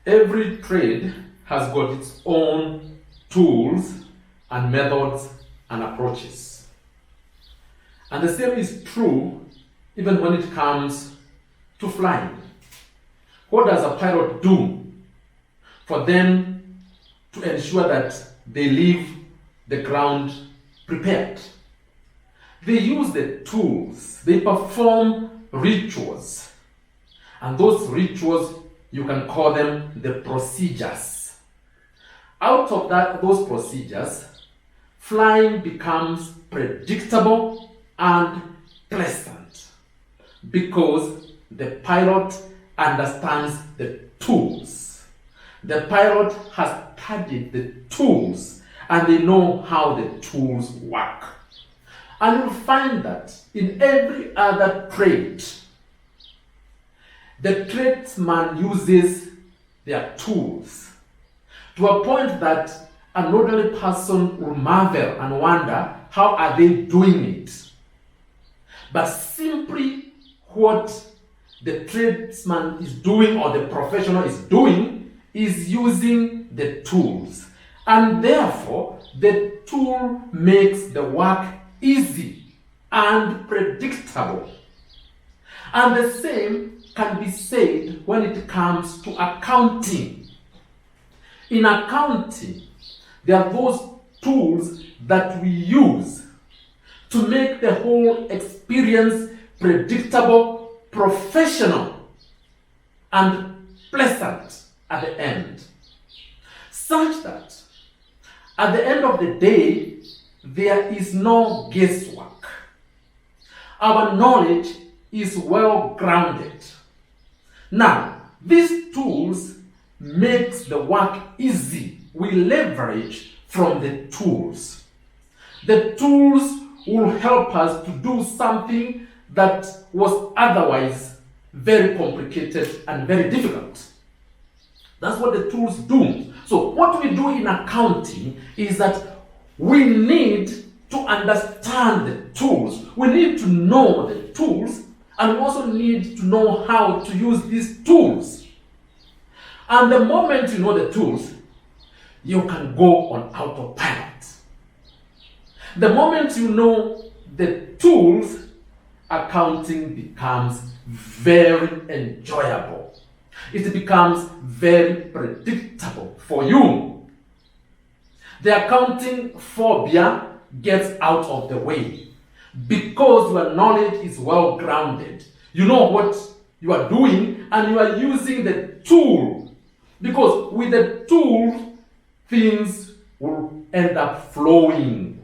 Every trade has got its own tools and methods and approaches. And the same is true even when it comes to flying. What does a pilot do for them to ensure that they leave the ground prepared? They use the tools, they perform rituals, and those rituals, you can call them the procedures. Out of those procedures, flying becomes predictable and pleasant because the pilot understands the tools. The pilot has studied the tools and they know how the tools work. And you'll find that in every other trade, the tradesman uses their tools to a point that an ordinary person will marvel and wonder, how are they doing it? But simply what the tradesman is doing or the professional is doing is using the tools. And therefore, the tool makes the work easy and predictable. And the same can be said when it comes to accounting. In accounting, there are those tools that we use to make the whole experience predictable, professional, and pleasant at the end. Such that at the end of the day, there is no guesswork. Our knowledge is well grounded. Now, these tools makes the work easy. We leverage from the tools. The tools will help us to do something that was otherwise very complicated and very difficult. That's what the tools do. So what we do in accounting is that we need to understand the tools. We need to know the tools, and we also need to know how to use these tools. And the moment you know the tools, you can go on autopilot. The moment you know the tools, accounting becomes very enjoyable. It becomes very predictable for you. The accounting phobia gets out of the way because your knowledge is well grounded. You know what you are doing and you are using the tool, because with the tool, things will end up flowing.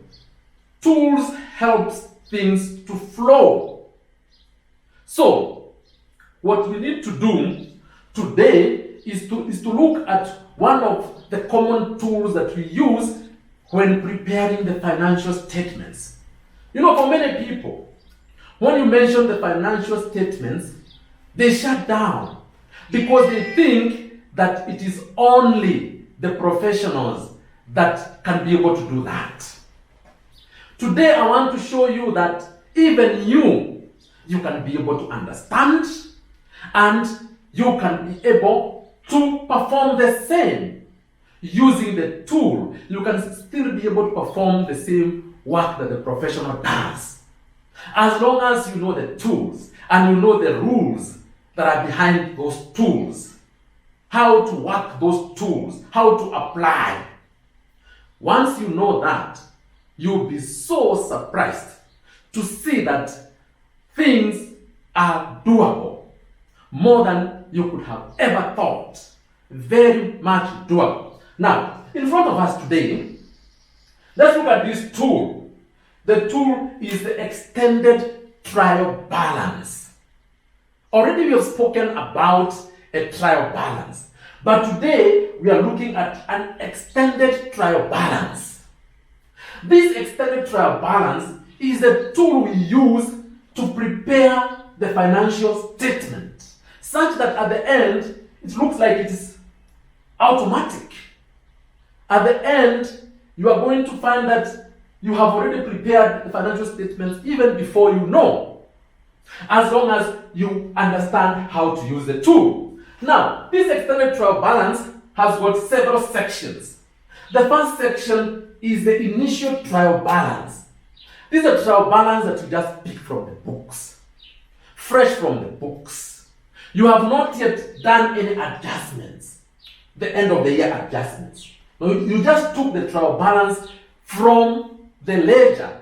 Tools helps things to flow. So, what we need to do today is to look at one of the common tools that we use when preparing the financial statements. You know, for many people, when you mention the financial statements, they shut down because they think that it is only the professionals that can be able to do that. Today, I want to show you that even you can be able to understand and you can be able to perform the same. Using the tool, you can still be able to perform the same work that the professional does. As long as you know the tools and you know the rules that are behind those tools, how to work those tools, how to apply. Once you know that, you'll be so surprised to see that things are doable more than you could have ever thought. Very much doable. Now, in front of us today, let's look at this tool. The tool is the extended trial balance. Already we have spoken about a trial balance, but today we are looking at an extended trial balance. This extended trial balance is the tool we use to prepare the financial statement, such that at the end, it looks like it is automatic. At the end, you are going to find that you have already prepared the financial statements even before you know, as long as you understand how to use the tool. Now, this extended trial balance has got several sections. The first section is the initial trial balance. This is a trial balance that you just pick from the books, fresh from the books. You have not yet done any adjustments, the end of the year adjustments. No, you just took the trial balance from the ledger,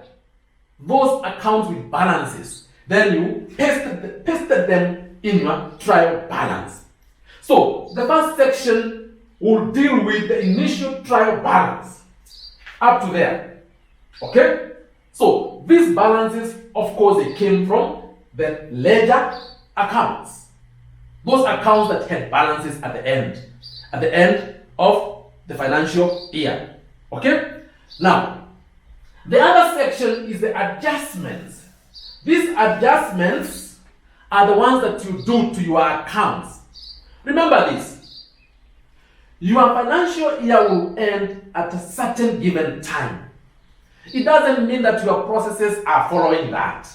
those accounts with balances. Then you pasted them in your trial balance. So the first section will deal with the initial trial balance up to there. Okay? So these balances, of course, they came from the ledger accounts. Those accounts that had balances at the end of the financial year. Okay? Now, the other section is the adjustments. These adjustments are the ones that you do to your accounts. Remember this. Your financial year will end at a certain given time. It doesn't mean that your processes are following that.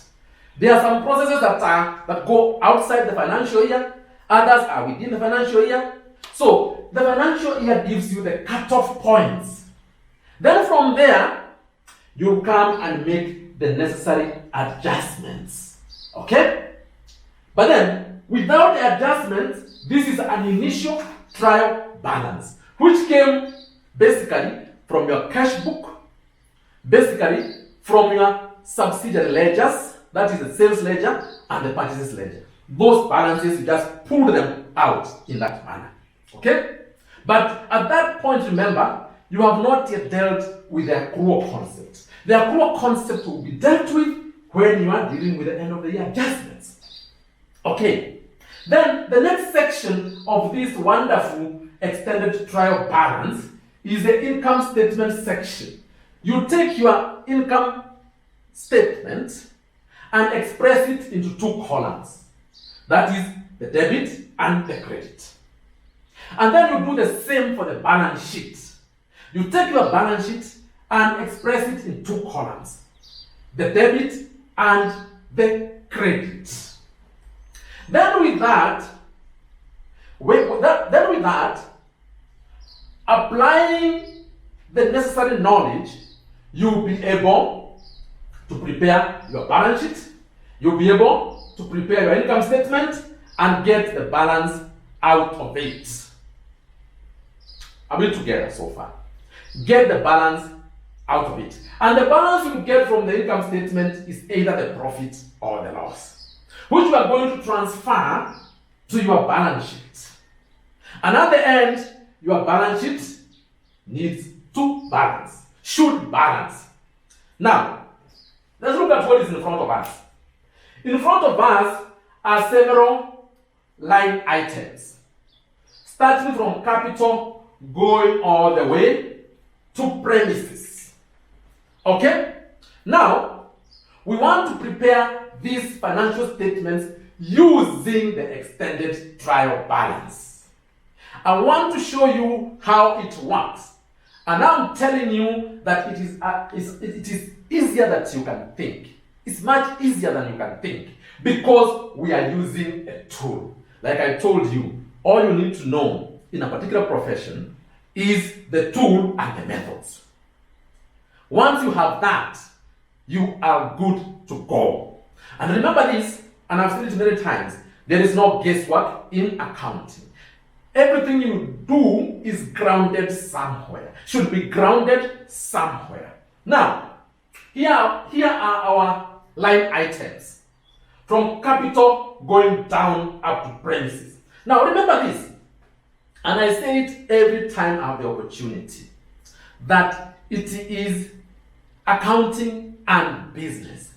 There are some processes that go outside the financial year, others are within the financial year. So the financial year gives you the cutoff points. Then from there, you come and make the necessary adjustments. Okay? But then, without the adjustments, this is an initial trial balance, which came basically from your cash book, basically from your subsidiary ledgers, that is the sales ledger and the purchases ledger. Those balances, you just pull them out in that manner. Okay? But at that point, remember, you have not yet dealt with the accrual concept. The accrual concept will be dealt with when you are dealing with the end of the year adjustments. Okay. Then the next section of this wonderful extended trial balance is the income statement section. You take your income statement and express it into two columns. That is the debit and the credit. And then you do the same for the balance sheet. You take your balance sheet and express it in two columns, the debit and the credit. Then with that, applying the necessary knowledge, you'll be able to prepare your balance sheet, you'll be able to prepare your income statement and get the balance out of it. Are we together so far? Get the balance out of it. And the balance you get from the income statement is either the profit or the loss, which we are going to transfer to your balance sheet. And at the end, your balance sheet needs to balance, should balance. Now, let's look at what is in front of us. In front of us are several line items, starting from capital, going all the way to premises. Okay? Now, we want to prepare these financial statements using the extended trial balance. I want to show you how it works. And I'm telling you that it is easier than you can think. It's much easier than you can think because we are using a tool. Like I told you, all you need to know in a particular profession is the tool and the methods. Once you have that, you are good to go. And remember this, and I've said it many times, there is no guesswork in accounting. Everything you do is grounded somewhere, should be grounded somewhere. Now, here are our line items, from capital going down up to premises. Now remember this, and I say it every time I have the opportunity, that it is accounting and business.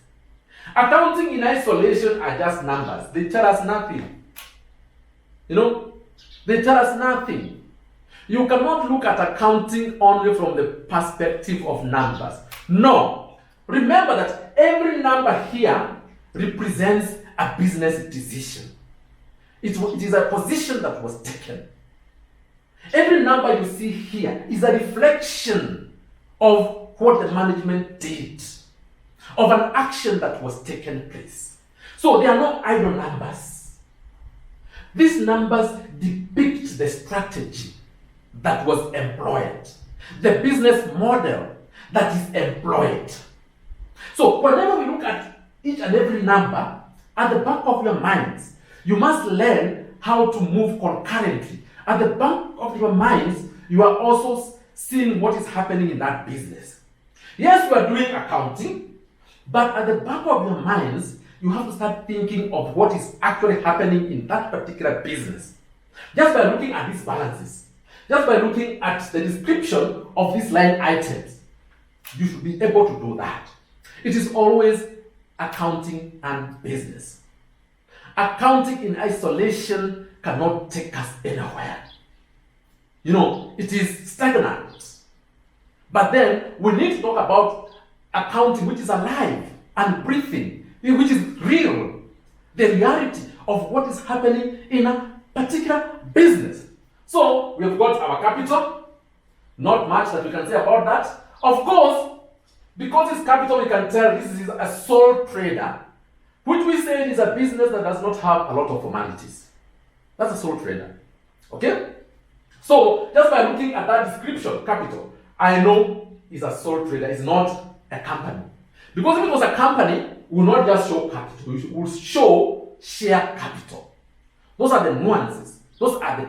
Accounting in isolation are just numbers. They tell us nothing. They tell us nothing. You cannot look at accounting only from the perspective of numbers. No. Remember that every number here represents a business decision. It is a position that was taken. Every number you see here is a reflection of what the management did, of an action that was taken place. So they are not idle numbers. These numbers depend the strategy that was employed, the business model that is employed. So whenever we look at each and every number, at the back of your minds, you must learn how to move concurrently. At the back of your minds, you are also seeing what is happening in that business. Yes, you are doing accounting, but at the back of your minds, you have to start thinking of what is actually happening in that particular business. Just by looking at these balances, just by looking at the description of these line items, you should be able to do that. It is always accounting and business. Accounting in isolation cannot take us anywhere. It is stagnant. But then we need to talk about accounting which is alive and breathing, which is real, the reality of what is happening in a particular business. So we've got our capital, not much that we can say about that. Of course, because it's capital, we can tell this is a sole trader, which we say is a business that does not have a lot of formalities. That's a sole trader. Okay? So just by looking at that description, capital, I know it's a sole trader, it's not a company. Because if it was a company, we will not just show capital, we will show share capital. Those are the nuances. Those are the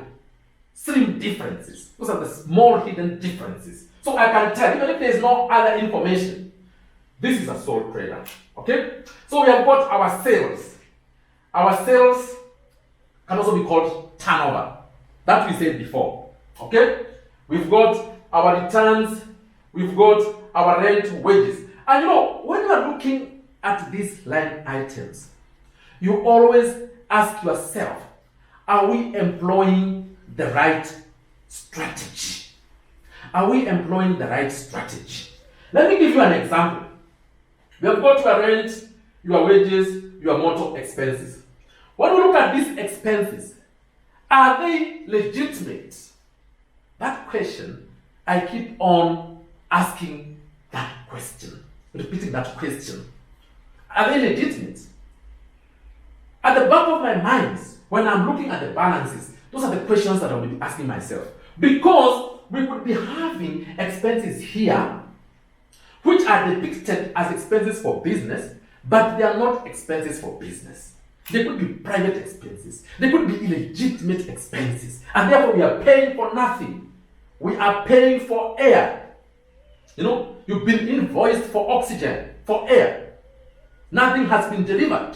slim differences. Those are the small hidden differences. So I can tell, even if there is no other information, this is a sole trader. Okay? So we have got our sales. Our sales can also be called turnover. That we said before. Okay? We've got our returns, we've got our rent, wages. And when you are looking at these line items, you always ask yourself, are we employing the right strategy? Are we employing the right strategy? Let me give you an example. We have got your rent, your wages, your motor expenses. When we look at these expenses, are they legitimate? That question, I keep on asking that question, repeating that question. Are they legitimate? At the back of my mind, when I'm looking at the balances, those are the questions that I will be asking myself. Because we could be having expenses here, which are depicted as expenses for business, but they are not expenses for business. They could be private expenses. They could be illegitimate expenses. And therefore we are paying for nothing. We are paying for air. You've been invoiced for oxygen, for air. Nothing has been delivered.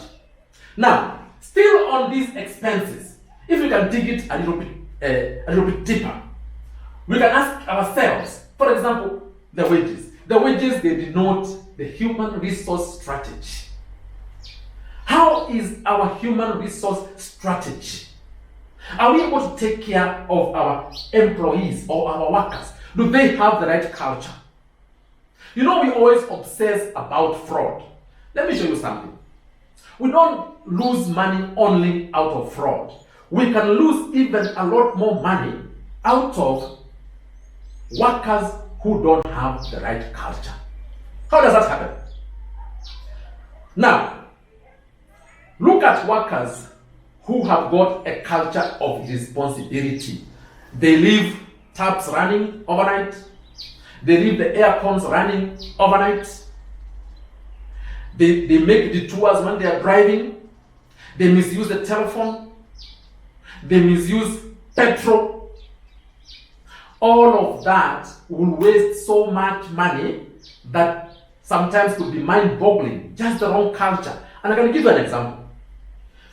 Now, still on these expenses, if we can dig it a little bit deeper, we can ask ourselves, for example, the wages. The wages, they denote the human resource strategy. How is our human resource strategy? Are we able to take care of our employees or our workers? Do they have the right culture? We always obsess about fraud. Let me show you something. We don't lose money only out of fraud. We can lose even a lot more money out of workers who don't have the right culture. How does that happen? Now, look at workers who have got a culture of responsibility. They leave taps running overnight. They leave the air cons running overnight. They make detours when they are driving. They misuse the telephone. They misuse petrol. All of that will waste so much money that sometimes could be mind-boggling, just the wrong culture. And I can give you an example.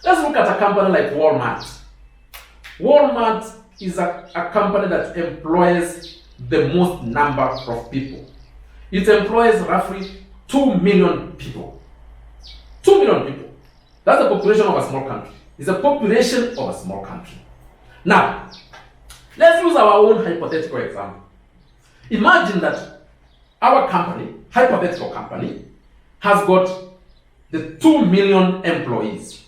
Let's look at a company like Walmart. Walmart is a company that employs the most number of people. It employs roughly 2 million people. 2 million people. That's the population of a small country. It's a population of a small country. Now, let's use our own hypothetical example. Imagine that our company, hypothetical company, has got the 2 million employees.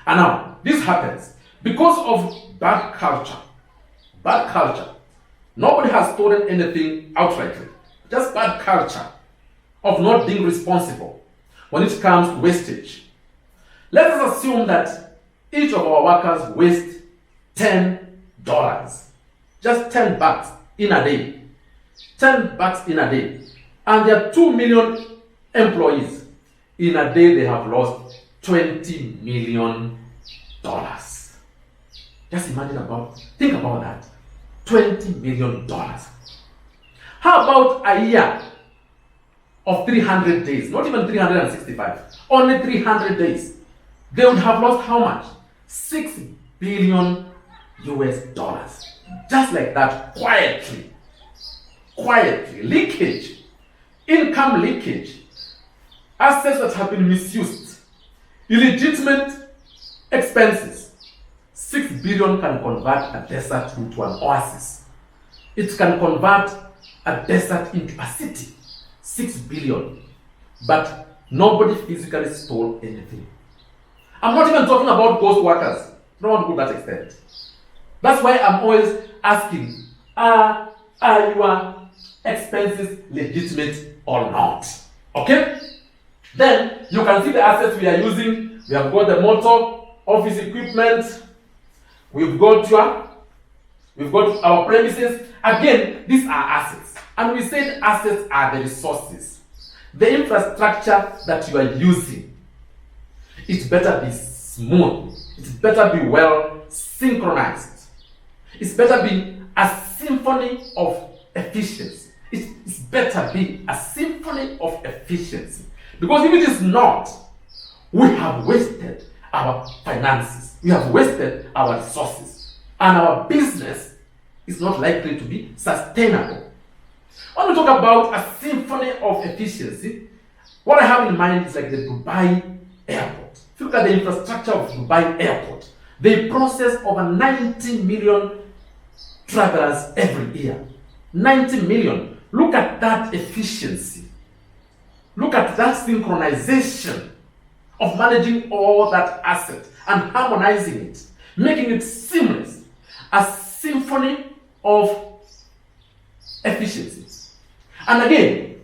And now, this happens because of bad culture. Bad culture. Nobody has stolen anything outrightly. Just bad culture of not being responsible when it comes to wastage. Let us assume that each of our workers waste $10 Just $10 in a day. $10 in a day. And there are 2 million employees. In a day, they have lost $20 million. Just think about that. $20 million. How about a year of 300 days? Not even 365. Only 300 days. They would have lost how much? $6 billion. Just like that, quietly. Leakage. Income leakage. Assets that have been misused. Illegitimate expenses. 6 billion can convert a desert into an oasis. It can convert a desert into a city. 6 billion. But nobody physically stole anything. I'm not even talking about ghost workers. I don't want to go to that extent. That's why I'm always asking, are your expenses legitimate or not? Okay? Then you can see the assets we are using. We have got the motor, office equipment. We've got our premises. Again, these are assets. And we said assets are the resources. The infrastructure that you are using, it better be smooth. It better be well synchronized. It's better be a symphony of efficiency. It's better be a symphony of efficiency. Because if it is not, we have wasted our finances. We have wasted our resources. And our business is not likely to be sustainable. When we talk about a symphony of efficiency, what I have in mind is like the Dubai airport. If you look at the infrastructure of Dubai airport, they process over 90 million travelers every year. 90 million. Look at that efficiency. Look at that synchronization of managing all that asset and harmonizing it, making it seamless. A symphony of efficiency. And again,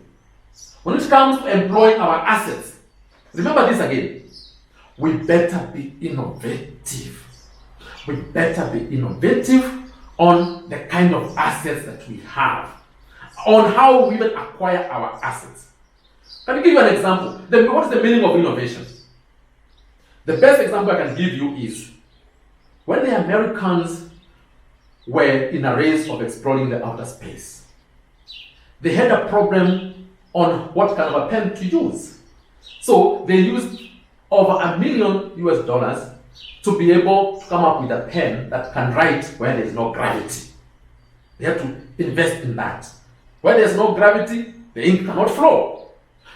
when it comes to employing our assets, remember this again. We better be innovative. We better be innovative on the kind of assets that we have, on how we even acquire our assets. Let me give you an example. What is the meaning of innovation? The best example I can give you is when the Americans were in a race of exploring the outer space. They had a problem on what kind of a pen to use. So they used over $1 million to be able to come up with a pen that can write where there is no gravity. They have to invest in that. Where there is no gravity, the ink cannot flow.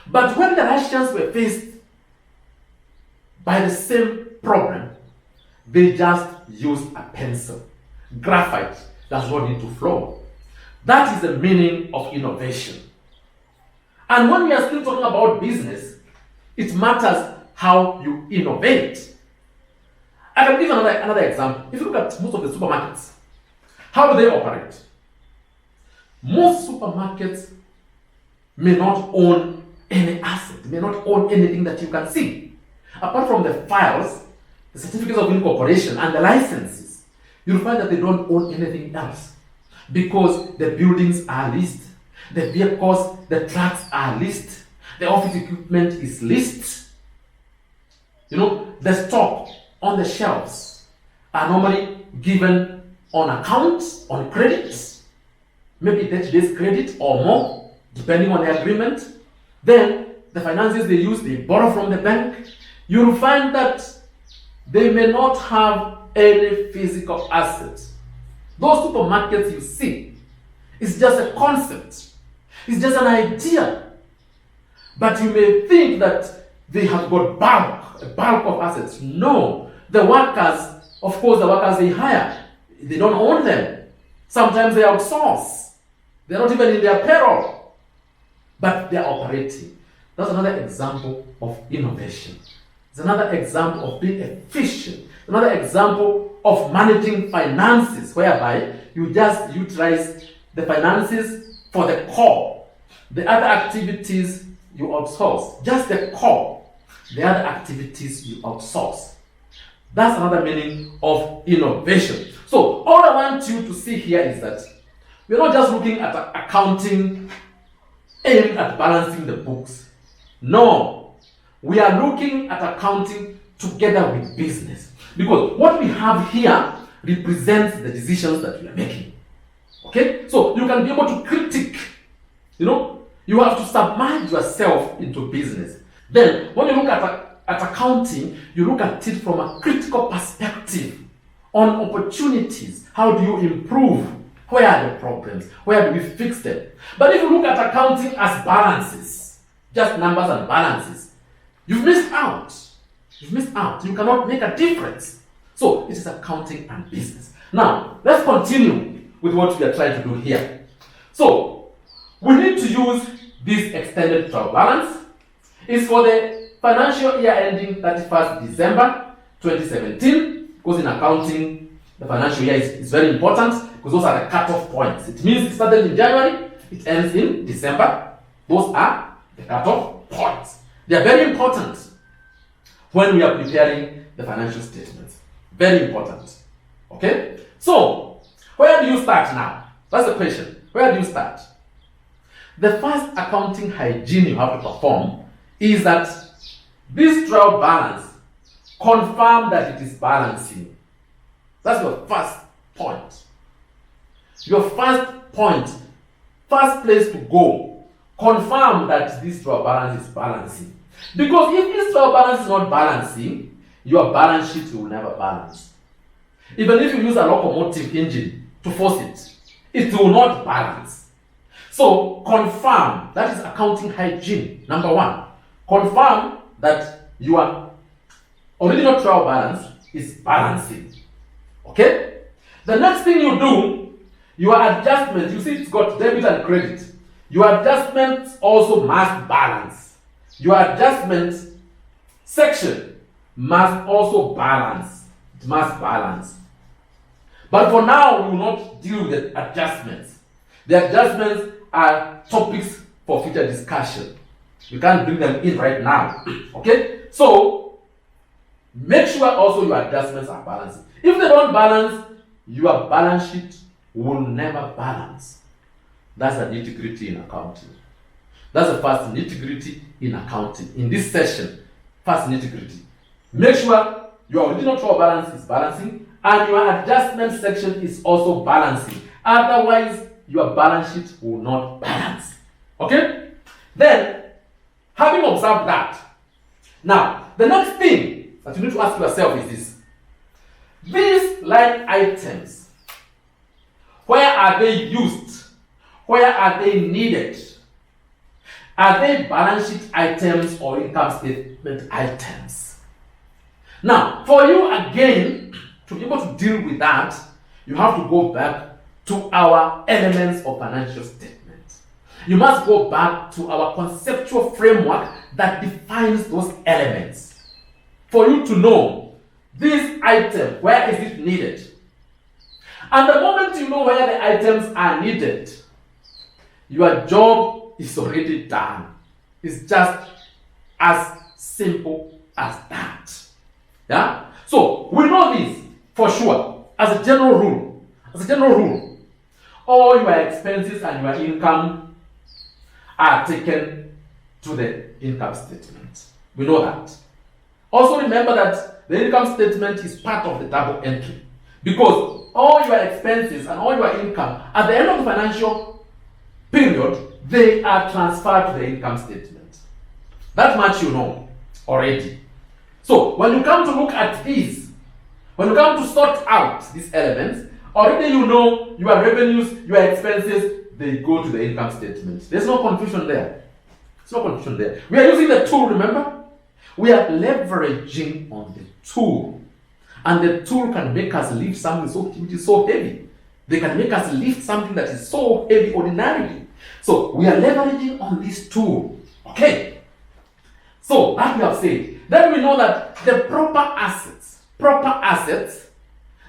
But when the Russians were faced by the same problem, they just used a pencil. Graphite does not need to flow. That is the meaning of innovation. And when we are still talking about business, it matters how you innovate. I can give another example. If you look at most of the supermarkets, how do they operate? Most supermarkets may not own any asset, may not own anything that you can see. Apart from the files, the certificates of incorporation, and the licenses, you'll find that they don't own anything else. Because the buildings are listed, the vehicles, the trucks are listed, the office equipment is listed. The stock on the shelves are normally given on account, on credit, maybe 30 days credit or more, depending on the agreement. Then the finances they use, they borrow from the bank. You'll find that they may not have any physical assets. Those supermarkets you see, it's just a concept. It's just an idea. But you may think that they have got a bulk of assets. No. The workers, of course, they hire. They don't own them. Sometimes they outsource. They're not even in their payroll. But they're operating. That's another example of innovation. It's another example of being efficient. Another example of managing finances, whereby you just utilize the finances for the core. The other activities you outsource. Just the core. The other activities you outsource. That's another meaning of innovation. So So all I want you to see here is that we're not just looking at accounting aimed at balancing the books. No, we are looking at accounting together with business. Because what we have here represents the decisions that we are making. Okay? So you can be able to critique. You have to submerge yourself into business. Then, when you look at accounting, you look at it from a critical perspective on opportunities. How do you improve? Where are the problems? Where do we fix them? But if you look at accounting as balances, just numbers and balances, you've missed out. You've missed out. You cannot make a difference. So, it is accounting and business. Now, let's continue with what we are trying to do here. So, we need to use this extended trial balance. It's for the financial year ending 31st December 2017, because in accounting, the financial year is very important, because those are the cutoff points. It means it started in January, it ends in December. Those are the cutoff points. They are very important when we are preparing the financial statements. Very important. Okay? So, where do you start now? That's the question. Where do you start? The first accounting hygiene you have to perform is that this trial balance, confirm that it is balancing. That's your first point. Your first point, first place to go, confirm that this trial balance is balancing. Because if this trial balance is not balancing, your balance sheet will never balance. Even if you use a locomotive engine to force it, it will not balance. So, confirm, that is accounting hygiene, number one. Confirm that your original trial balance is balancing. Okay? The next thing you do, your adjustment, you see it's got debit and credit. Your adjustments also must balance. Your adjustment section must also balance. It must balance. But for now, we will not deal with adjustments. The adjustments are topics for future discussion. We can't bring them in right now. Okay? So, make sure also your adjustments are balancing. If they don't balance, your balance sheet will never balance. That's the nitty-gritty in accounting. That's the first nitty-gritty in accounting. In this session, first nitty-gritty. Make sure your original trial balance is balancing and your adjustment section is also balancing. Otherwise, your balance sheet will not balance. Okay? Then, having observed that, now, the next thing that you need to ask yourself is this. These line items, where are they used? Where are they needed? Are they balance sheet items or income statement items? Now, for you again, to be able to deal with that, you have to go back to our elements of financial statement. You must go back to our conceptual framework that defines those elements. For you to know this item, where is it needed? And the moment you know where the items are needed, your job is already done. It's just as simple as that. Yeah? So, we know this for sure, as a general rule. As a general rule, all your expenses and your income are taken to the income statement. We know that. Also remember that the income statement is part of the double entry, because all your expenses and all your income at the end of the financial period, they are transferred to the income statement. That much you know already. So when you come to look at these, when you come to sort out these elements, already you know your revenues, your expenses, they go to the income statement. There's no confusion there. There's no confusion there. We are using the tool, remember? We are leveraging on the tool. And the tool can make us lift something which is so heavy. They can make us lift something that is so heavy ordinarily. So we are leveraging on this tool. Okay? So that we have said. Then we know that the proper assets,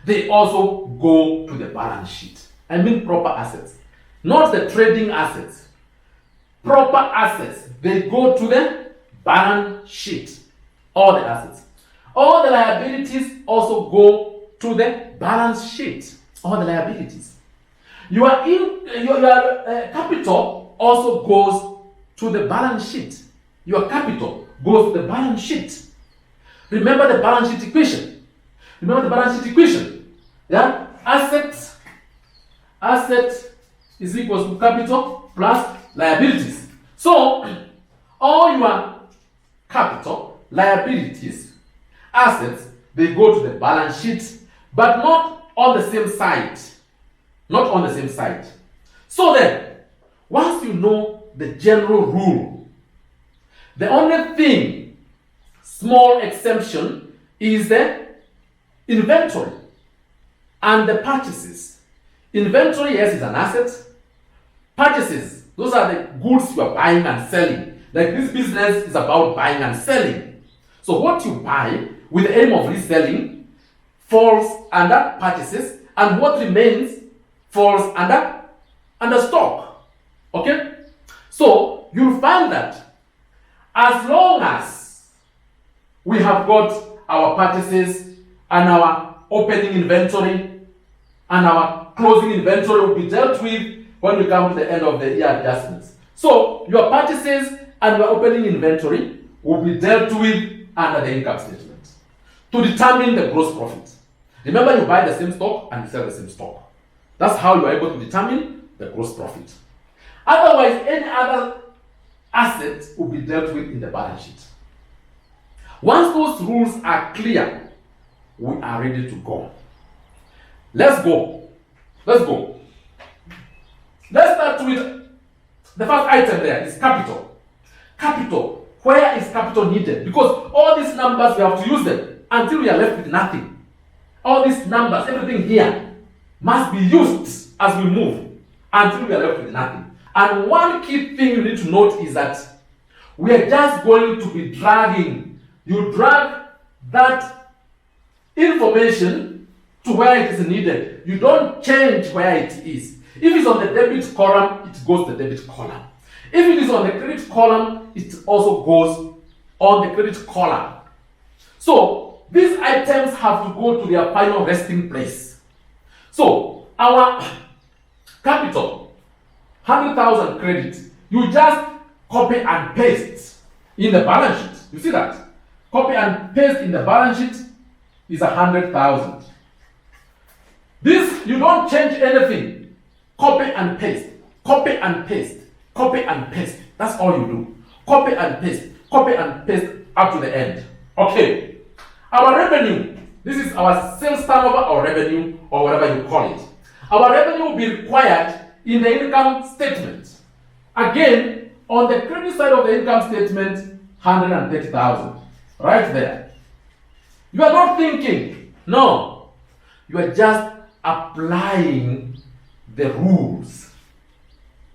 they also go to the balance sheet. I mean proper assets. Not the trading assets. Proper assets, they go to the balance sheet. All the assets. All the liabilities also go to the balance sheet, all the liabilities. Your capital also goes to the balance sheet. Your capital goes to the balance sheet. Remember the balance sheet equation. Yeah? Asset is equals to capital plus liabilities. So, all your capital, liabilities, assets, they go to the balance sheet, but not on the same side. Not on the same side. So then, once you know the general rule, the only thing, small exemption, is the inventory and the purchases. Inventory, yes, is an asset. Purchases, those are the goods you are buying and selling. Like this business is about buying and selling. So what you buy with the aim of reselling falls under purchases, and what remains falls under stock. Okay? So you'll find that as long as we have got our purchases and our opening inventory and our closing inventory will be dealt with when we come to the end of the year adjustments. So your purchases and your opening inventory will be dealt with under the income statement to determine the gross profit. Remember, you buy the same stock and you sell the same stock. That's how you are able to determine the gross profit. Otherwise, any other asset will be dealt with in the balance sheet. Once those rules are clear, we are ready to go. Let's go. Let's start with the first item there is capital. Capital. Where is capital needed? Because all these numbers, we have to use them until we are left with nothing. All these numbers, everything here, must be used as we move until we are left with nothing. And one key thing you need to note is that we are just going to be dragging. You drag that information to where it is needed. You don't change where it is. If it's on the debit column, it goes to the debit column. If it is on the credit column, it also goes on the credit column. So these items have to go to their final resting place. So our capital, 100,000 credit, you just copy and paste in the balance sheet. You see that? Copy and paste in the balance sheet is 100,000. This, you don't change anything. Copy and paste. Copy and paste. Copy and paste. That's all you do. Copy and paste. Copy and paste up to the end. Okay. Our revenue. This is our sales turnover or revenue or whatever you call it. Our revenue will be required in the income statement. Again, on the credit side of the income statement, 130,000. Right there. You are not thinking. No. You are just applying the rules.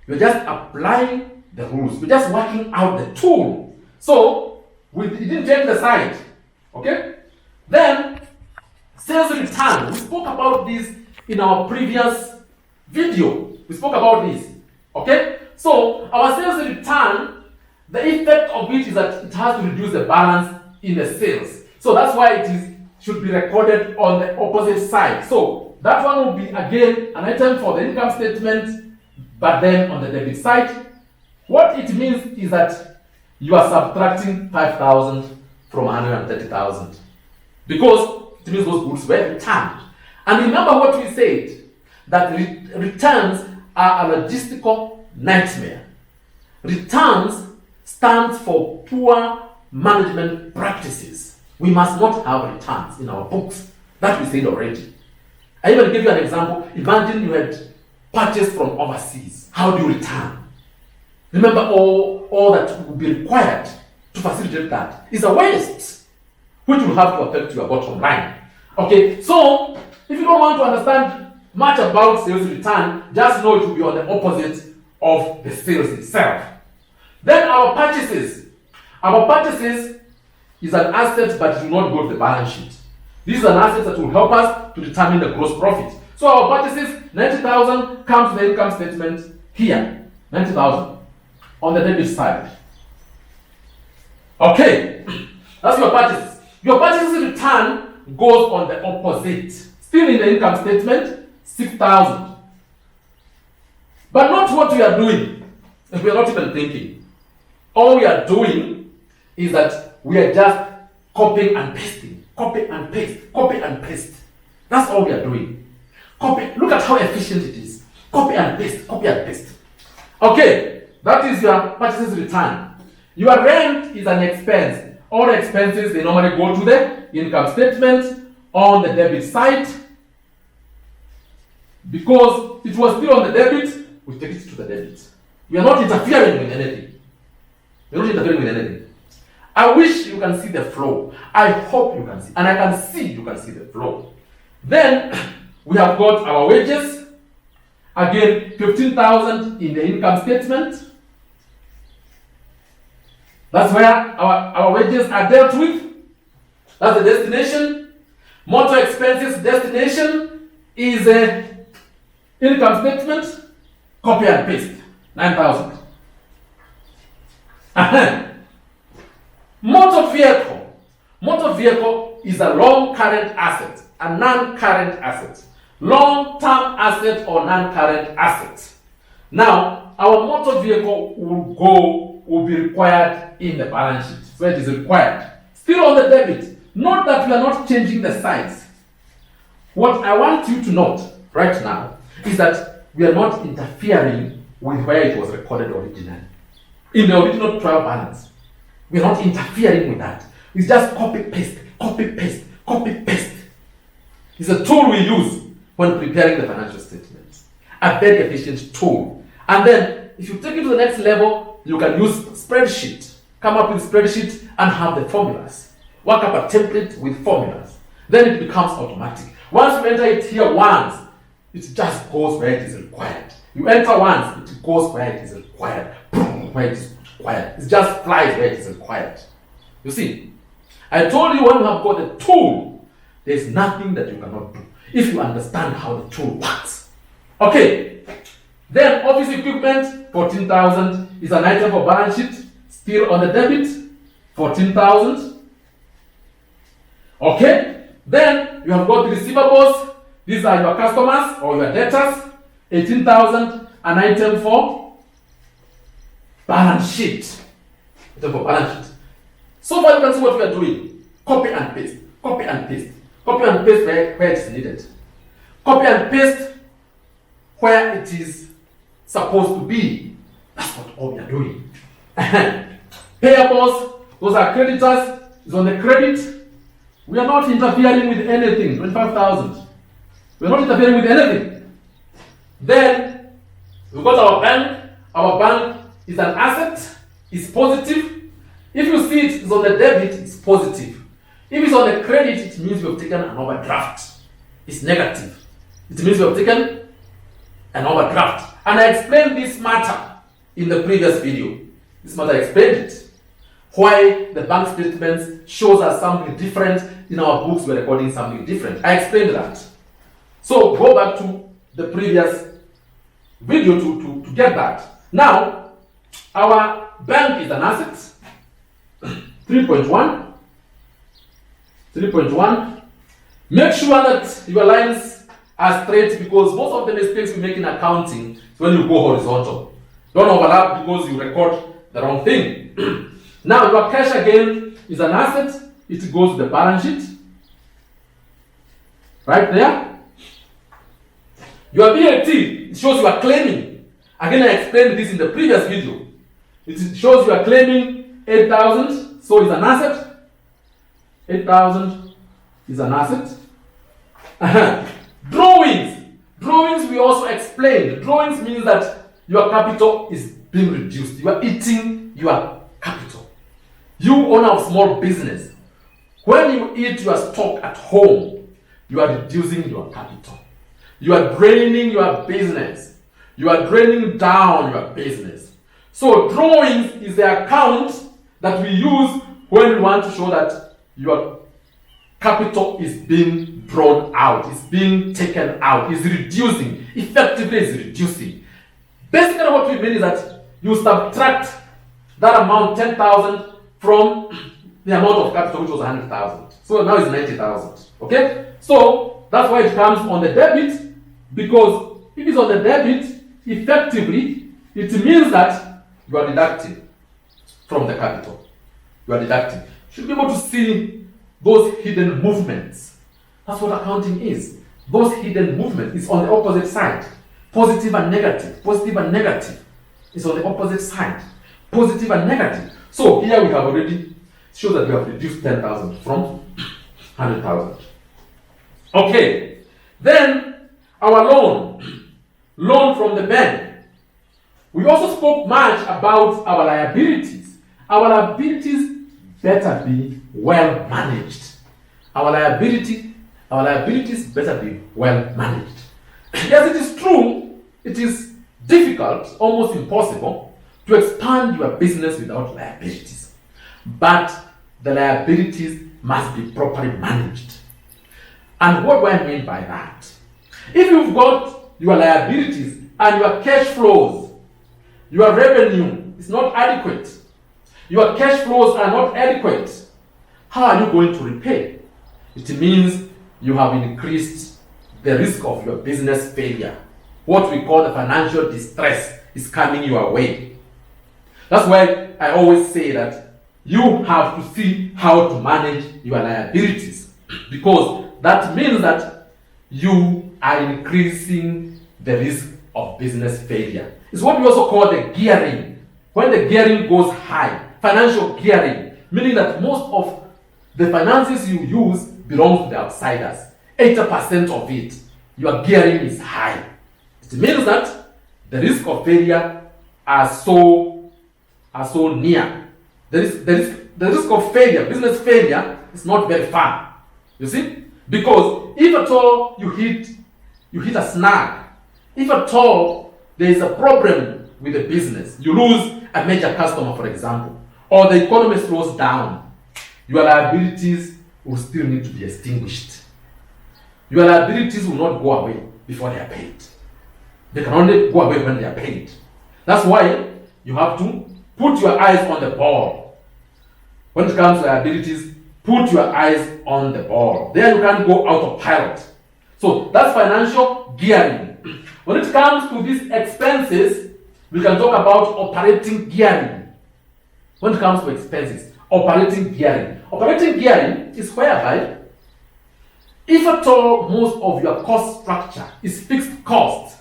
You're just applying the rules. You're just working out the tool. So, we didn't change the side. Okay? Then, sales return. We spoke about this in our previous video. We spoke about this. Okay? So, our sales return, the effect of which is that it has to reduce the balance in the sales. So, that's why it should be recorded on the opposite side. So, that one will be again an item for the income statement, but then on the debit side. What it means is that you are subtracting 5,000 from 130,000 because it means those goods were returned. And remember what we said, that returns are a logistical nightmare. Returns stands for poor management practices. We must not have returns in our books. That we said already. I even give you an example. Imagine you had purchased from overseas. How do you return? Remember, all that would be required to facilitate that is a waste, which will have to affect your bottom line. Okay, so if you don't want to understand much about sales return, just know it will be on the opposite of the sales itself. Then our purchases. Our purchases is an asset but it will not go to the balance sheet. This is an asset that will help us to determine the gross profit. So our purchases, 90,000 comes to the income statement here. 90,000 on the debit side. Okay, that's your purchases. Your purchases return goes on the opposite Still in the income statement, 6,000. But not what we are doing. We are not even thinking. All we are doing is that we are just copying and pasting. Copy and paste. Copy and paste. That's all we are doing. Copy. Look at how efficient it is. Copy and paste. Copy and paste. Okay. That is your purchases return. Your rent is an expense. All expenses, they normally go to the income statement on the debit side. Because it was still on the debit, we take it to the debit. We are not interfering with anything. We are not interfering with anything. I wish you can see the flow. I hope you can see. And I can see you can see the flow. Then we have got our wages. Again, 15,000 in the income statement. That's where our wages are dealt with. That's the destination. Motor expenses destination is a income statement. Copy and paste. 9,000. Motor vehicle. Motor vehicle is a long current asset, a non-current asset. Long-term asset or non-current asset. Now, our motor vehicle will be required in the balance sheet. So it is required. Still on the debit. Note that we are not changing the size. What I want you to note right now is that we are not interfering with where it was recorded originally. In the original trial balance. We are not interfering with that. It's just copy paste, copy paste, copy paste. It's a tool we use when preparing the financial statements. A very efficient tool. And then, if you take it to the next level, you can use spreadsheet. Come up with spreadsheet and have the formulas. Work up a template with formulas. Then it becomes automatic. Once you enter it here once, it just goes where it is required. You enter once, it goes where it is required. Where it is required. It just flies where it is required. You see, I told you when you have got the tool, there is nothing that you cannot do if you understand how the tool works. Okay. Then office equipment, 14,000 is an item for balance sheet, still on the debit, 14,000. Okay. Then you have got the receivables. These are your customers or your debtors, 18,000, an item for balance sheet. Item for balance sheet. So far you can see what we are doing. Copy and paste. Copy and paste. Copy and paste where it is needed. Copy and paste where it is supposed to be. That's what all we are doing. Payables, those are creditors, is on the credit. We are not interfering with anything. 25,000. We are not interfering with anything. Then we've got our bank. Our bank is an asset, it's positive. If you see it is on the debit, it's positive. If it's on the credit, it means we have taken an overdraft. It's negative. It means we have taken an overdraft. And I explained this matter in the previous video. This matter I explained it. Why the bank statements shows us something different. In our books, we're recording something different. I explained that. So go back to the previous video to get that. Now, our bank is an asset. 3.1. 3.1. Make sure that your lines are straight because most of the mistakes we make in accounting is when you go horizontal. Don't overlap because you record the wrong thing. Now, your cash again is an asset. It goes to the balance sheet. Right there. Your VAT, it shows you are claiming. Again, I explained this in the previous video. It shows you are claiming 8,000, so it's an asset. 8,000 is an asset. Drawings. Drawings we also explained. Drawings means that your capital is being reduced. You are eating your capital. You owner of small business. When you eat your stock at home, you are reducing your capital. You are draining your business. You are draining down your business. So drawings is the account that we use when we want to show that your capital is being drawn out, is being taken out, is reducing. Effectively is reducing. Basically what we mean is that you subtract that amount, 10,000, from the amount of capital which was 100,000. So now it's 90,000. Okay? So that's why it comes on the debit, because if it's on the debit, effectively, it means that you are deducting from the capital. You are deducting. You should be able to see those hidden movements. That's what accounting is. Those hidden movements is on the opposite side. Positive and negative. Positive and negative is on the opposite side. Positive and negative. So here we have already shown that we have reduced 10,000 from 100,000. Okay. Then our loan from the bank. We also spoke much about our liabilities. Our liabilities better be well managed. Our liabilities better be well managed. Yes, it is true, it is difficult, almost impossible, to expand your business without liabilities. But the liabilities must be properly managed. And what do I mean by that? If you've got your liabilities and your cash flows, your revenue is not adequate, your cash flows are not adequate, how are you going to repay? It means you have increased the risk of your business failure. What we call the financial distress is coming your way. That's why I always say that you have to see how to manage your liabilities, because that means that you are increasing the risk of business failure. It's what we also call the gearing. When the gearing goes high, financial gearing, meaning that most of the finances you use belongs to the outsiders. 80% of it, your gearing is high. It means that the risk of failure are so near. The risk of failure, business failure, is not very far. You see? Because if at all you hit a snag, if at all there is a problem with the business, you lose a major customer, for example, or the economy slows down, your liabilities will still need to be extinguished. Your liabilities will not go away before they are paid. They can only go away when they are paid. That's why you have to put your eyes on the ball. When it comes to liabilities, put your eyes on the ball. There you can't go autopilot. So that's financial gearing. When it comes to these expenses, we can talk about operating gearing. When it comes to expenses, operating gearing. Operating gearing is whereby, if at all most of your cost structure is fixed cost,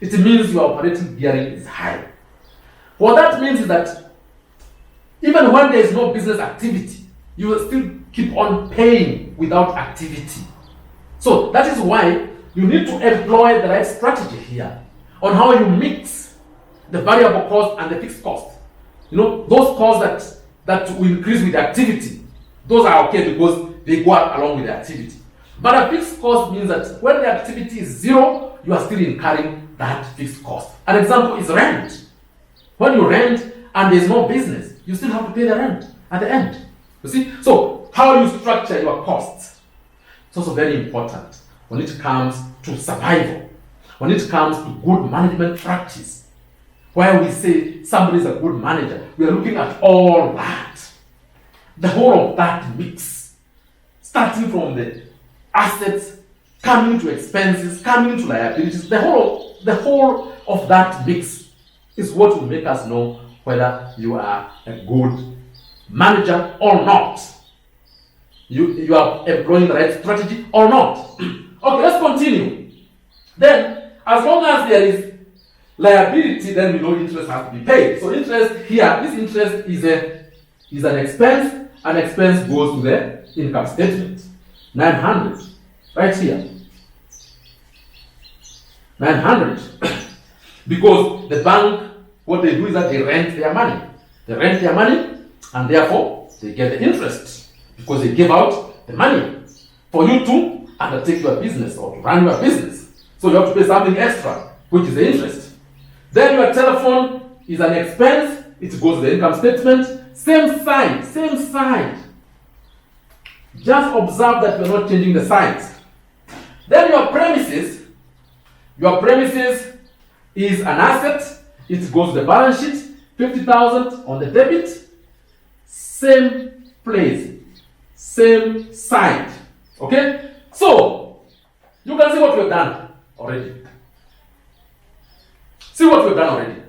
it means your operating gearing is high. What that means is that even when there is no business activity, you will still keep on paying without activity. So that is why you need to employ the right strategy here on how you mix the variable cost and the fixed cost. You know, those costs that will increase with the activity, those are okay because they go up along with the activity. But a fixed cost means that when the activity is zero, you are still incurring that fixed cost. An example is rent. When you rent and there's no business, you still have to pay the rent at the end. You see? So how you structure your costs is also very important when it comes to survival, when it comes to good management practice. Where we say somebody is a good manager, we are looking at all that. The whole of that mix. Starting from the assets, coming to expenses, coming to liabilities, the whole of that mix is what will make us know whether you are a good manager or not. You are employing the right strategy or not. Okay, let's continue. Then, as long as there is liability, then we know interest has to be paid. So interest here, this interest is an expense. An expense goes to the income statement. 900, right here. 900. Because the bank, what they do is that they rent their money. They rent their money, and therefore they get the interest because they give out the money for you to undertake your business or to run your business. So you have to pay something extra, which is the interest. Then your telephone is an expense. It goes to the income statement. Same side. Just observe that you're not changing the sides. Then your premises is an asset. It goes to the balance sheet. 50,000 on the debit. Same place, same side. Okay? So, You can see what we've done already. See what we've done already.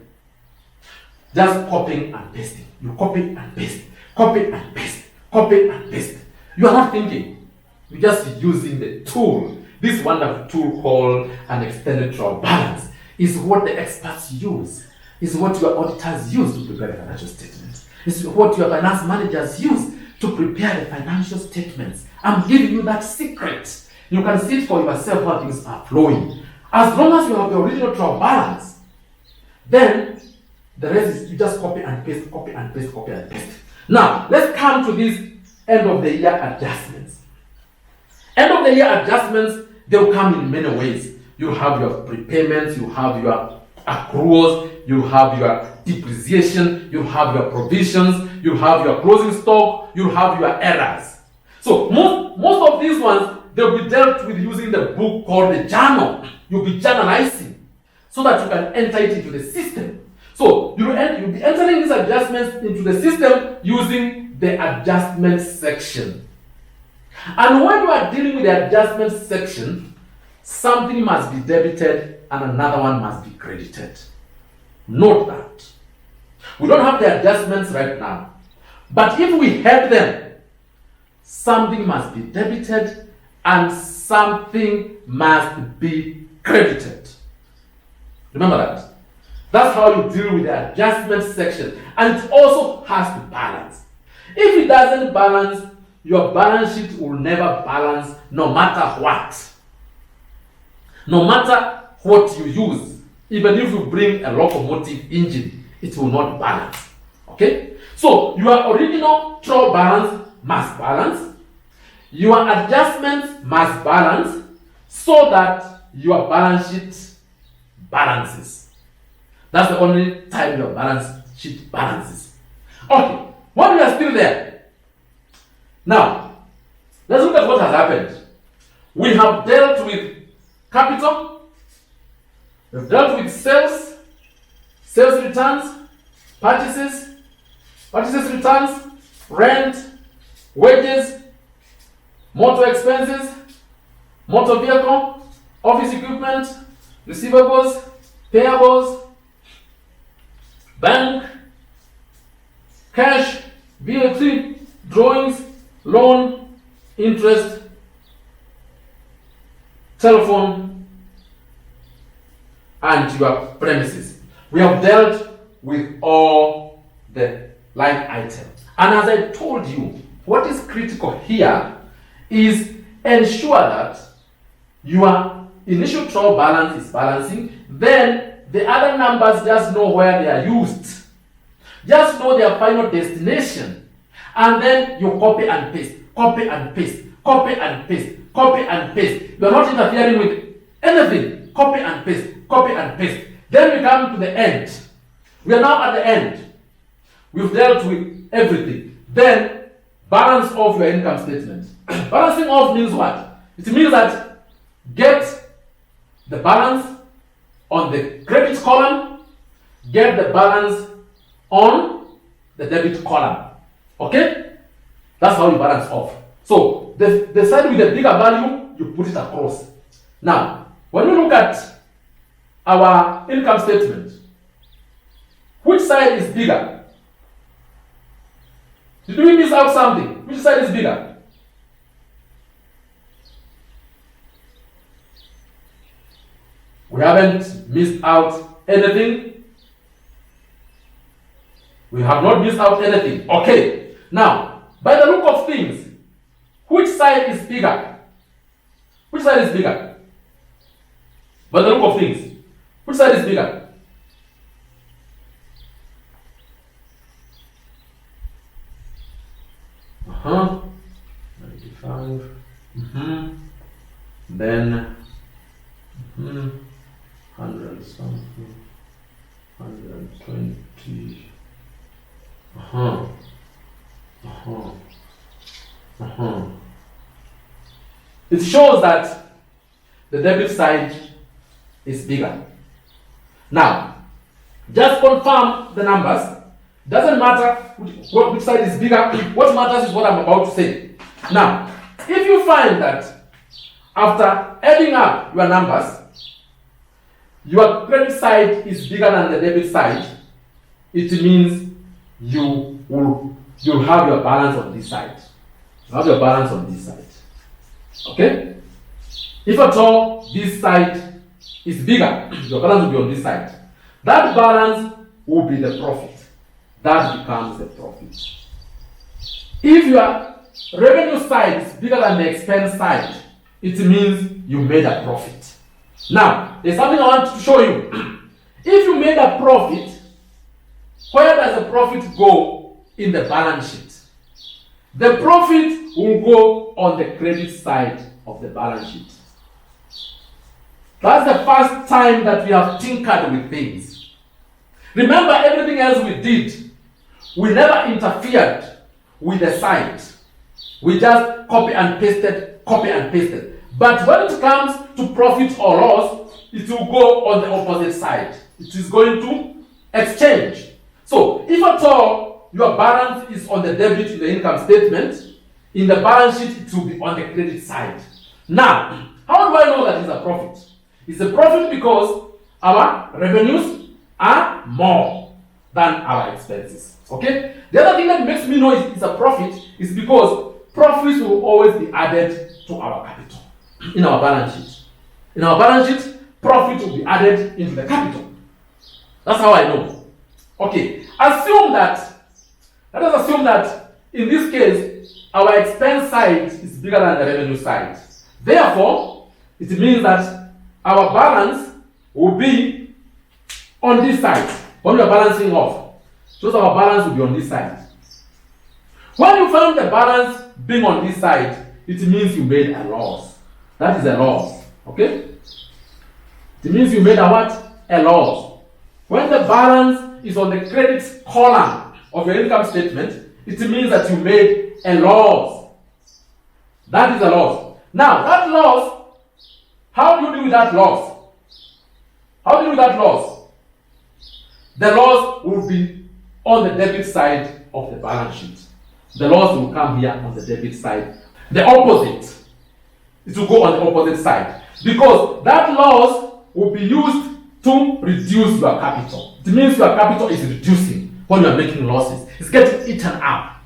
Just copying and pasting. You copy and paste. Copy and paste. Copy and paste. You are not thinking. You're just using the tool. This wonderful tool called an extended trial balance is what the experts use. Is what your auditors use to prepare the financial statements. It's what your finance managers use to prepare the financial statements. I'm giving you that secret. You can see it for yourself how things are flowing. As long as you have the original trial balance, then the rest is you just copy and paste, copy and paste, copy and paste. Now, let's come to these end of the year adjustments. End of the year adjustments, they will come in many ways. You have your prepayments, you have your accruals, you have your depreciation, you have your provisions, you have your closing stock, you have your errors. So most of these ones, they'll be dealt with using the book called the journal. You'll be journalizing so that you can enter it into the system. So you'll be entering these adjustments into the system using the adjustment section. And when you are dealing with the adjustment section, something must be debited and another one must be credited. Note that. We don't have the adjustments right now. But if we have them, something must be debited and something must be credited. Remember that. That's how you deal with the adjustment section. And it also has to balance. If it doesn't balance, your balance sheet will never balance no matter what. No matter what you use. Even if you bring a locomotive engine, it will not balance. Okay? So, your original trial balance must balance. Your adjustments must balance so that your balance sheet balances. That's the only time your balance sheet balances. Okay, when we are still there, now let's look at what has happened. We have dealt with capital, we've dealt with sales returns, purchases returns, rent, wages, motor expenses, motor vehicle, office equipment, receivables, payables, bank, cash, VAT, drawings, loan, interest, telephone, and your premises. We have dealt with all the line items. And as I told you, what is critical here is ensure that your initial trial balance is balancing, then the other numbers just know where they are used. Just know their final destination. And then you copy and paste, copy and paste, copy and paste, copy and paste. You are not interfering with anything. Copy and paste, copy and paste. Then we come to the end. We are now at the end. We've dealt with everything. Then balance off your income statement. Balancing off means what? It means that get the balance on the credit column, get the balance on the debit column. Okay? That's how you balance off. So the side with the bigger value, you put it across. Now, when we look at our income statement, which side is bigger? Did we miss out something? Which side is bigger? We haven't missed out anything. We have not missed out anything. Okay. Now, by the look of things, which side is bigger? Which side is bigger? By the look of things, which side is bigger? Uh-huh. 95. Then 100 something. 120. It shows that the debit side is bigger. Now, just confirm the numbers. Doesn't matter which side is bigger. What matters is what I'm about to say. Now, if you find that after adding up your numbers, your credit side is bigger than the debit side, it means you'll have your balance on this side. You have your balance on this side. Okay? If at all this side is bigger, your balance will be on this side. That balance will be the profit. That becomes the profit. If your revenue side is bigger than the expense side, it means you made a profit. Now, there's something I want to show you. If you made a profit, where does the profit go in the balance sheet? The profit will go on the credit side of the balance sheet. That's the first time that we have tinkered with things. Remember, everything else we did, we never interfered with the side. We just copy and pasted. But when it comes to profit or loss, it will go on the opposite side. It is going to exchange. So, if at all your balance is on the debit in the income statement, in the balance sheet it will be on the credit side. Now, how do I know that it's a profit? It's a profit because our revenues are more than our expenses. Okay? The other thing that makes me know it's a profit is because profits will always be added to our capital in our balance sheet. In our balance sheet, profit will be added into the capital. That's how I know. Okay, let us assume that in this case, our expense side is bigger than the revenue side. Therefore, it means that our balance will be on this side. When we are balancing off, so our balance will be on this side. When you find the balance being on this side, it means you made a loss. That is a loss. Okay? It means you made a what? A loss. When the balance is on the credit column of your income statement, it means that you made a loss. That is a loss. Now, that loss, how do you deal with that loss? How do you deal with that loss? The loss will be on the debit side of the balance sheet. The loss will come here on the debit side. The opposite. It will go on the opposite side. Because that loss will be used to reduce your capital. It means your capital is reducing when you are making losses. It's getting eaten up.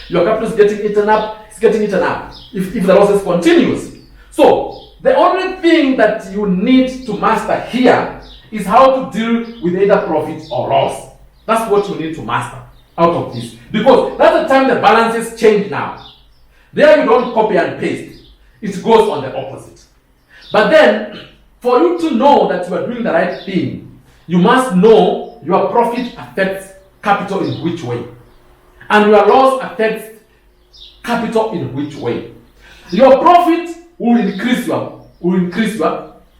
Your capital is getting eaten up. It's getting eaten up if the losses continues. So, the only thing that you need to master here is how to deal with either profit or loss. That's what you need to master out of this. Because that's the time the balances change now. There you don't copy and paste. It goes on the opposite. But then, for you to know that you are doing the right thing, you must know your profit affects capital in which way. And your loss affects capital in which way. Your profit will increase your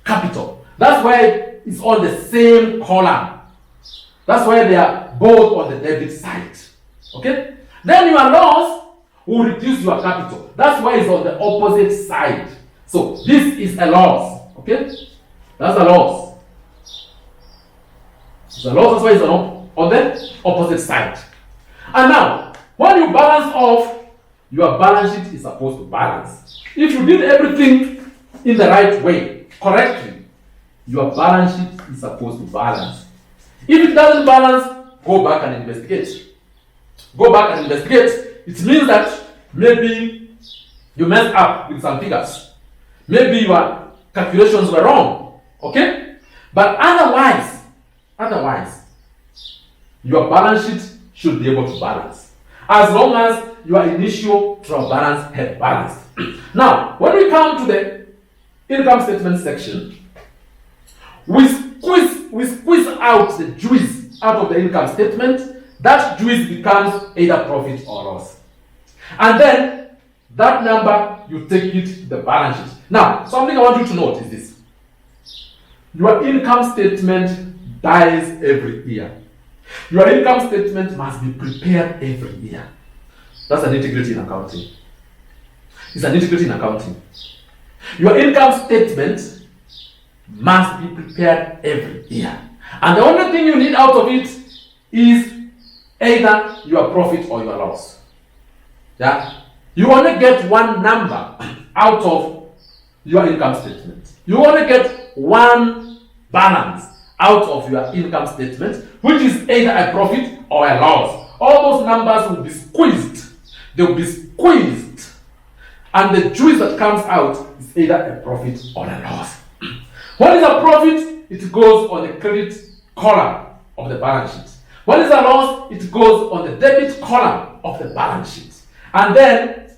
capital. That's why it's on the same column. That's why they are both on the debit side. Okay? Then your loss will reduce your capital. That's why it's on the opposite side. So this is a loss. Okay? That's a loss. It's a loss, that's why it's on the opposite side. And now, when you balance off, your balance sheet is supposed to balance. If you did everything in the right way, correctly, your balance sheet is supposed to balance. If it doesn't balance, go back and investigate. Go back and investigate. It means that maybe you messed up with some figures. Maybe your calculations were wrong. Okay? But otherwise, your balance sheet should be able to balance. As long as your initial trial balance had balanced. Now, when we come to the income statement section, we squeeze out the juice out of the income statement. That juice becomes either profit or loss. And then, that number, you take it to the balance sheet. Now, something I want you to note is this. Your income statement dies every year. Your income statement must be prepared every year. That's an integrity in accounting. It's an integrity in accounting. Your income statement must be prepared every year. And the only thing you need out of it is either your profit or your loss. Yeah? You only get one number out of your income statement. You only get one balance out of your income statement, which is either a profit or a loss. All those numbers will be squeezed. They will be squeezed. And the juice that comes out is either a profit or a loss. What is a profit? It goes on the credit column of the balance sheet. What is a loss? It goes on the debit column of the balance sheet. And then,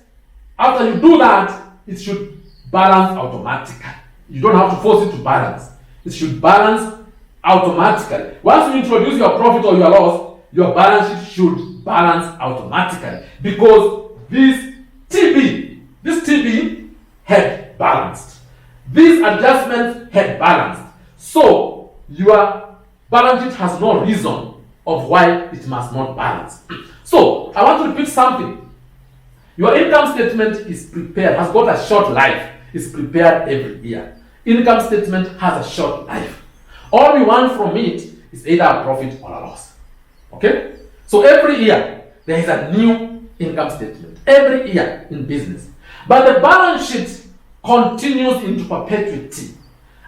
after you do that, it should balance automatically. You don't have to force it to balance. It should balance automatically. Once you introduce your profit or your loss, your balance sheet should balance automatically. Because this TB had balanced. These adjustments had balanced. So, your balance sheet has no reason of why it must not balance. So, I want to repeat something. Your income statement is prepared, has got a short life. It's prepared every year. Income statement has a short life. All we want from it is either a profit or a loss. Okay? So every year, there is a new income statement. Every year in business. But the balance sheet continues into perpetuity.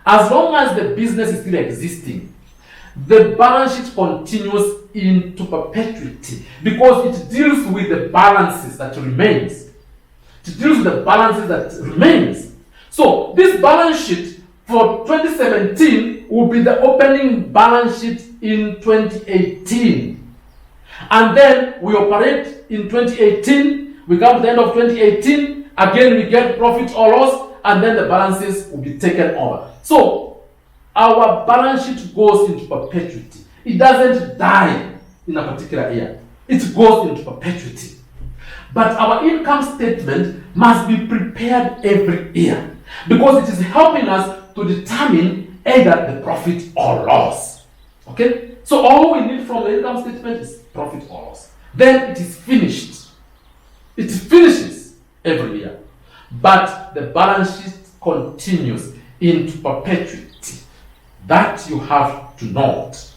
As long as the business is still existing, the balance sheet continues into perpetuity because it deals with the balances that remains. It deals with the balances that remains. So this balance sheet for 2017 will be the opening balance sheet in 2018. And then we operate in 2018, we come to the end of 2018, again we get profit or loss, and then the balances will be taken over. So our balance sheet goes into perpetuity. It doesn't die in a particular year. It goes into perpetuity. But our income statement must be prepared every year because it is helping us to determine either the profit or loss. Okay? So all we need from the income statement is profit or loss. Then it is finished. It finishes every year. But the balance sheet continues into perpetuity. That you have to note.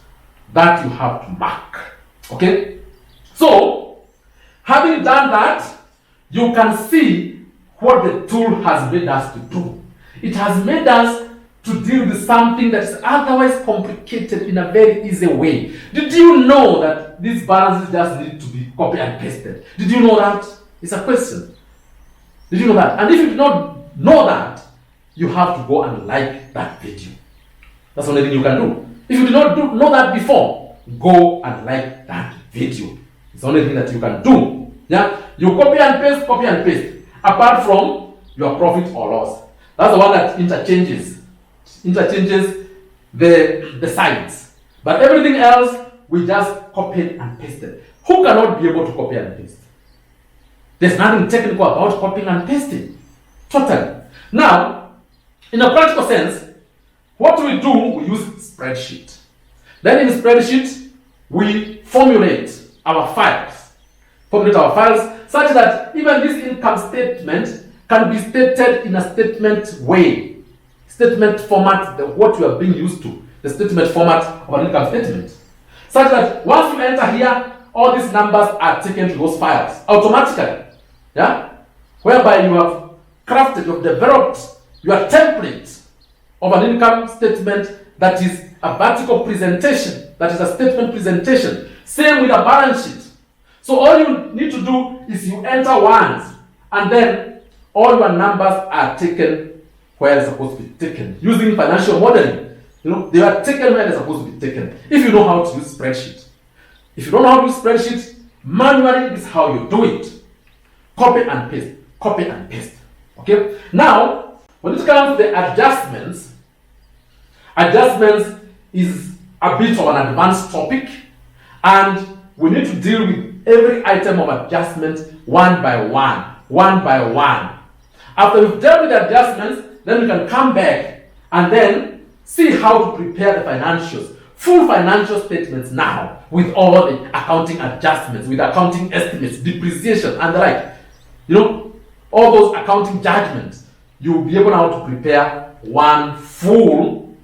That you have to mark. Okay? So, having done that, you can see what the tool has made us to do. It has made us to deal with something that is otherwise complicated in a very easy way. Did you know that these balances just need to be copied and pasted? Did you know that? It's a question. Did you know that? And if you do not know that, you have to go and like that video. That's the only thing you can do. If you did not know that before, go and like that video. It's the only thing that you can do. Yeah? You copy and paste. Apart from your profit or loss. That's the one that interchanges the sides. But everything else, we just copy and paste it. Who cannot be able to copy and paste? There's nothing technical about copying and pasting. Totally. Now, in a practical sense, what we do, we use spreadsheet. Then in spreadsheet, we formulate our files. Such that even this income statement can be stated in a statement way. Statement format, what we are being used to. The statement format of an income statement. Such that once you enter here, all these numbers are taken to those files automatically. Yeah? Whereby you have crafted, you have developed your template of an income statement that is a vertical presentation, that is a statement presentation. Same with a balance sheet. So all you need to do is you enter once, and then all your numbers are taken where they're supposed to be taken. Using financial modeling, they are taken where they're supposed to be taken. If you know how to use spreadsheet. If you don't know how to use spreadsheet, manually is how you do it. Copy and paste. Copy and paste. Okay? Now, when it comes to the adjustments is a bit of an advanced topic, and we need to deal with every item of adjustment one by one. After we've dealt with the adjustments, then we can come back and then see how to prepare the financials. Full financial statements now with all the accounting adjustments, with accounting estimates, depreciation, and the like. All those accounting judgments. You'll be able now to prepare one full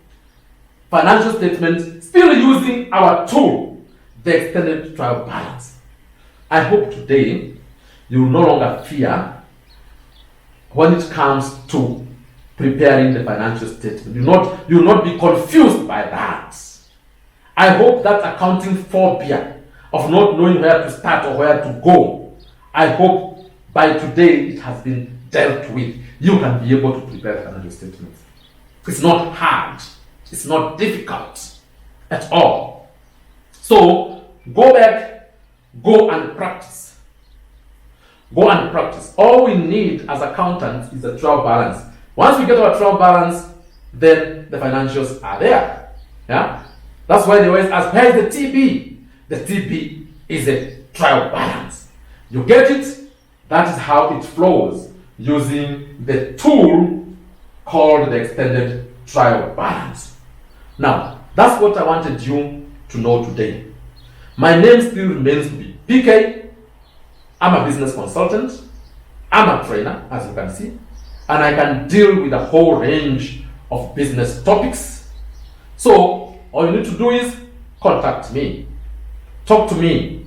financial statement, still using our tool, the extended trial balance. I hope today you will no longer fear when it comes to preparing the financial statement. You will not be confused by that. I hope that accounting phobia of not knowing where to start or where to go, I hope by today it has been dealt with. You can be able to prepare financial statements. It's not hard. It's not difficult at all. So go back, go and practice. Go and practice. All we need as accountants is a trial balance. Once we get our trial balance, then the financials are there. Yeah? That's why they always ask, where is the TB? The TB is a trial balance. You get it? That is how it flows using the tool called the extended trial balance. Now, that's what I wanted you to know today. My name still remains to be PK. I'm a business consultant. I'm a trainer, as you can see, and I can deal with a whole range of business topics. So, all you need to do is contact me. Talk to me.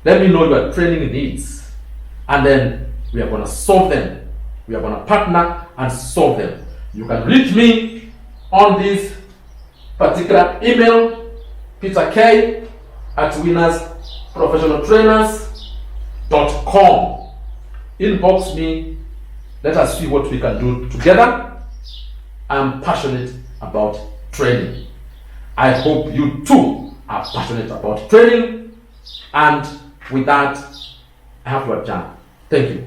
Let me know your training needs. And then we are going to solve them. We are going to partner and solve them. You can reach me on this particular email, peterk@winnersprofessionaltrainers.com. Inbox me. Let us see what we can do together. I'm passionate about training. I hope you too are passionate about training. And with that, I have to adjourn. Thank you.